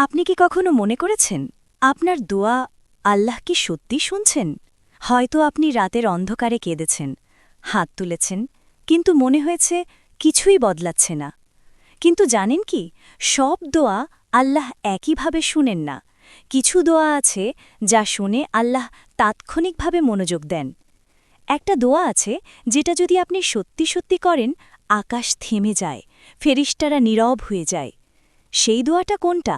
আপনি কি কখনো মনে করেছেন আপনার দোয়া আল্লাহ কি সত্যি শুনছেন? হয়তো আপনি রাতের অন্ধকারে কেঁদেছেন, হাত তুলেছেন, কিন্তু মনে হয়েছে কিছুই বদলাচ্ছে না। কিন্তু জানেন কি, সব দোয়া আল্লাহ একইভাবে শুনেন না। কিছু দোয়া আছে যা শুনে আল্লাহ তাৎক্ষণিকভাবে মনোযোগ দেন। একটা দোয়া আছে যেটা যদি আপনি সত্যি সত্যি করেন, আকাশ থেমে যায়, ফেরিস্তারা নীরব হয়ে যায়। সেই দোয়াটা কোনটা?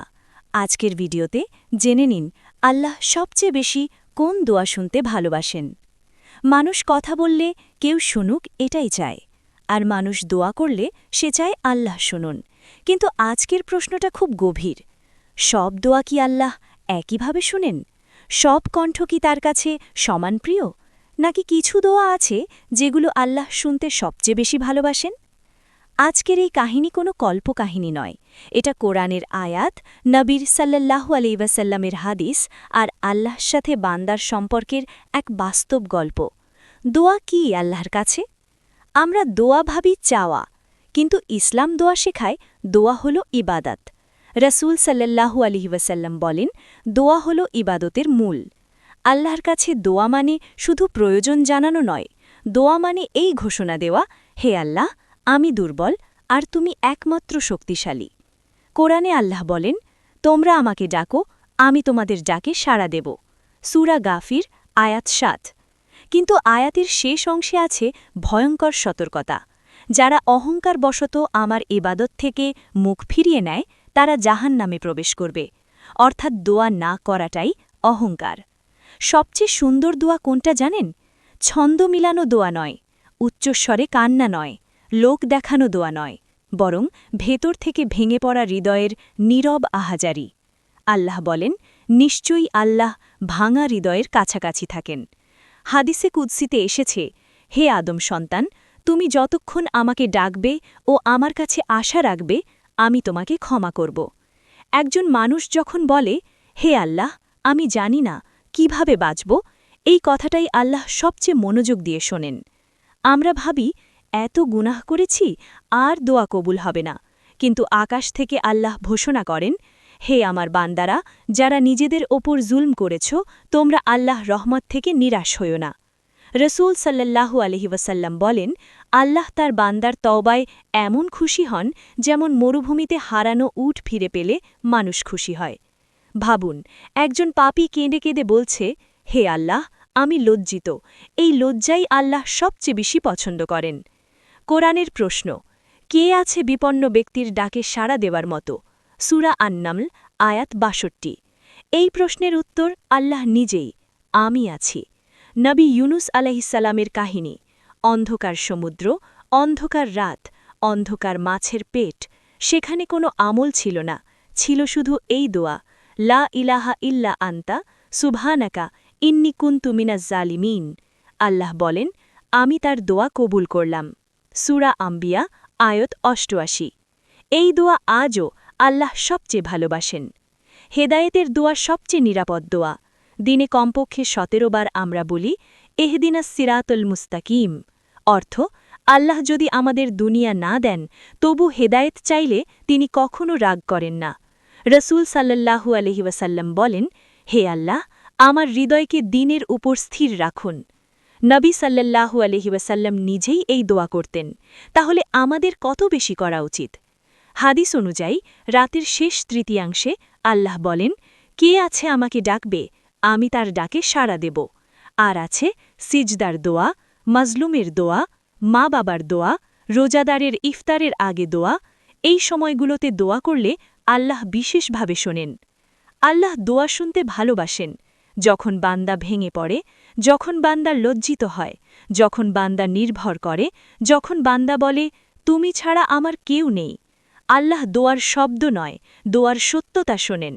আজকের ভিডিওতে জেনে নিন আল্লাহ সবচেয়ে বেশি কোন দোয়া শুনতে ভালোবাসেন। মানুষ কথা বললে কেউ শুনুক এটাই চায়, আর মানুষ দোয়া করলে সে চায় আল্লাহ শুনুন। কিন্তু আজকের প্রশ্নটা খুব গভীর। সব দোয়া কি আল্লাহ একইভাবে শুনেন? সব কণ্ঠ কি তার কাছে সমান প্রিয়? নাকি কিছু দোয়া আছে যেগুলো আল্লাহ শুনতে সবচেয়ে বেশি ভালোবাসেন? আজকের এই কাহিনী কোনো কল্পকাহিনী নয়, এটা কোরআনের আয়াত, নবীর সাল্লাল্লাহু আলাইহি ওয়াসাল্লামের হাদিস আর আল্লাহর সাথে বান্দার সম্পর্কের এক বাস্তব গল্প। দোয়া কি আল্লাহর কাছে? আমরা দোয়া ভাবি চাওয়া, কিন্তু ইসলাম দোয়া শেখায় দোয়া হল ইবাদত। রসুল সাল্লাল্লাহু আলাইহি ওয়াসাল্লাম বলেন, দোয়া হল ইবাদতের মূল। আল্লাহর কাছে দোয়া মানে শুধু প্রয়োজন জানানো নয়, দোয়া মানে এই ঘোষণা দেওয়া, হে আল্লাহ, আমি দুর্বল আর তুমি একমাত্র শক্তিশালী। কোরআনে আল্লাহ বলেন, তোমরা আমাকে ডাকো, আমি তোমাদের ডাকে সাড়া দেব। সূরা গাফির আয়াত ৭। কিন্তু আয়াতের শেষ অংশে আছে ভয়ঙ্কর সতর্কতা। যারা অহংকারবশত আমার ইবাদত থেকে মুখ ফিরিয়ে নেয় তারা জাহান্নামে প্রবেশ করবে। অর্থাৎ দোয়া না করাটাই অহংকার। সবচেয়ে সুন্দর দোয়া কোনটা জানেন? ছন্দ মিলানো দোয়া নয়, উচ্চস্বরে কান্না নয়, লোক দেখানো দোয়া নয়, বরং ভেতর থেকে ভেঙে পড়া হৃদয়ের নীরব আহাজারি। আল্লাহ বলেন, নিশ্চয়ই আল্লাহ ভাঙা হৃদয়ের কাছাকাছি থাকেন। হাদিসে কুদসিতে এসেছে, হে আদম সন্তান, তুমি যতক্ষণ আমাকে ডাকবে ও আমার কাছে আশা রাখবে, আমি তোমাকে ক্ষমা করব। একজন মানুষ যখন বলে, হে আল্লাহ, আমি জানি না কিভাবে বাঁচব, এই কথাটাই আল্লাহ সবচেয়ে মনোযোগ দিয়ে শোনেন। আমরা ভাবি, এত গুনাহ করেছি, আর দোয়া কবুল হবে না। কিন্তু আকাশ থেকে আল্লাহ ঘোষণা করেন, হে আমার বান্দারা, যারা নিজেদের ওপর জুলম করেছ, তোমরা আল্লাহ রহমত থেকে নিরাশ হইও না। রসুল সাল্লাল্লাহু আলাইহি ওয়াসাল্লাম বলেন, আল্লাহ তার বান্দার তওবায় এমন খুশি হন যেমন মরুভূমিতে হারানো উট ফিরে পেলে মানুষ খুশি হয়। ভাবুন, একজন পাপী কেঁদে কেঁদে বলছে, হে আল্লাহ, আমি লজ্জিত। এই লজ্জাই আল্লাহ সবচেয়ে বেশি পছন্দ করেন। কোরআনের প্রশ্ন, কে আছে বিপন্ন ব্যক্তির ডাকে সাড়া দেওয়ার মতো? সূরা আন-নামল আয়াত ৬২। এই প্রশ্নের উত্তর আল্লাহ নিজেই, আমি আছি। নবী ইউনুস আলাইহিসসালামের কাহিনী। অন্ধকার সমুদ্র, অন্ধকার রাত, অন্ধকার মাছের পেট, সেখানে কোনো আমল ছিল না, ছিল শুধু এই দোয়া, লা ইলাহা ইল্লা আন্তা সুবহানাকা ইন্নী কুনতু মিনাজ জালিমিন। আল্লাহ বলেন, আমি তার দোয়া কবুল করলাম। সূরা আম্বিয়া আয়াত ৮৮। এই দোয়া আজও আল্লাহ সবচেয়ে ভালোবাসেন। হেদায়েতের দোয়া সবচেয়ে নিরাপদ দোয়া। দিনে কমপক্ষে ১৭ বার আমরা বলি, এহদিনাস সিরাতুল মুস্তাকিম। অর্থ, আল্লাহ যদি আমাদের দুনিয়া না দেন, তবু হেদায়েত চাইলে তিনি কখনো রাগ করেন না। রসুল সাল্লাল্লাহু আলাইহি ওয়াসাল্লাম বলেন, হে আল্লাহ, আমার হৃদয়কে দ্বীনের উপর স্থির রাখুন। নবী সাল্লাল্লাহু আলাইহি ওয়াসাল্লাম নিজেই এই দোয়া করতেন। তাহলে আমাদের কত বেশি করা উচিত? হাদিস অনুযায়ী রাতের শেষ তৃতীয়াংশে আল্লাহ বলেন, কে আছে আমাকে ডাকবে, আমি তার ডাকে সাড়া দেব। আর আছে সিজদার দোয়া, মাজলুমের দোয়া, মা বাবার দোয়া, রোজাদারের ইফতারের আগে দোয়া। এই সময়গুলোতে দোয়া করলে আল্লাহ বিশেষভাবে শোনেন। আল্লাহ দোয়া শুনতে ভালোবাসেন যখন বান্দা ভেঙে পড়ে, যখন বান্দা লজ্জিত হয়, যখন বান্দা নির্ভর করে, যখন বান্দা বলে, তুমি ছাড়া আমার কেউ নেই। আল্লাহ দোয়ার শব্দ নয়, দোয়ার সত্যতা শোনেন।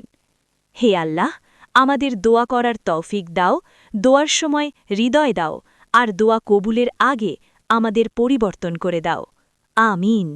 হে আল্লাহ, আমাদের দোয়া করার তৌফিক দাও, দোয়ার সময় হৃদয় দাও, আর দোয়া কবুলের আগে আমাদের পরিবর্তন করে দাও। আমিন।